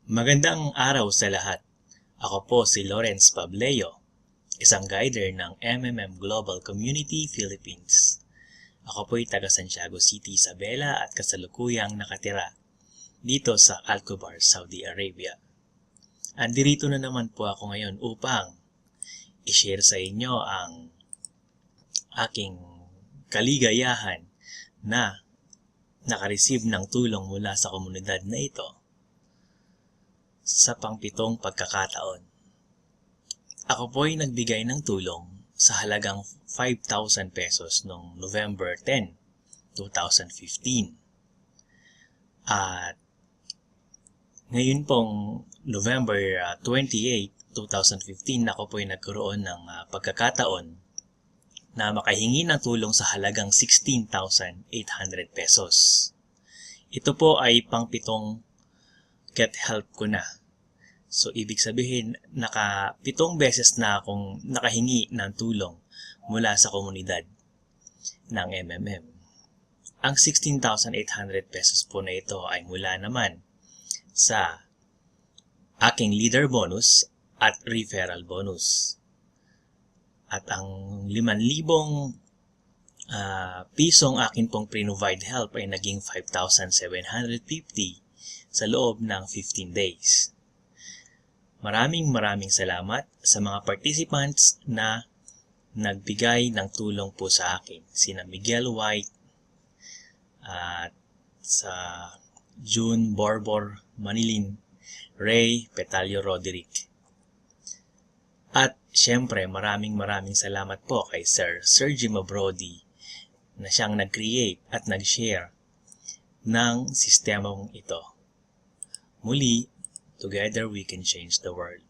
Magandang araw sa lahat. Ako po si Lawrence Pableo, isang guider ng Global Community Philippines. Ako po'y taga Santiago City, Isabela at kasalukuyang nakatira dito sa Alcobar, Saudi Arabia. At dirito na naman po ako ngayon upang i-share sa inyo ang aking kaligayahan na nakareceive ng tulong mula sa komunidad na ito sa pangpitong pagkakataon. Ako po'y nagbigay ng tulong sa halagang 5,000 pesos noong November 10, 2015. At ngayon pong November 28, 2015, ako po'y nagkaroon ng pagkakataon na makahingi ng tulong sa halagang 16,800 pesos. Ito po ay pangpitong get help ko na. So, ibig sabihin, pitong beses na akong nakahingi ng tulong mula sa komunidad ng MMM. Ang 16,800 pesos po na ito ay mula naman sa aking leader bonus at referral bonus. At ang 5,000 pisong akin pong pre-provide help ay naging 5,750 sa loob ng 15 days. Maraming salamat sa mga participants na nagbigay ng tulong po sa akin. Sina Miguel White at sa June Borbor Manilin, Ray Petalio Roderick. At syempre maraming salamat po kay Sir Sergi Mabrodi na siyang nag-create at nag-share ng sistemang ito. Muli, together we can change the world.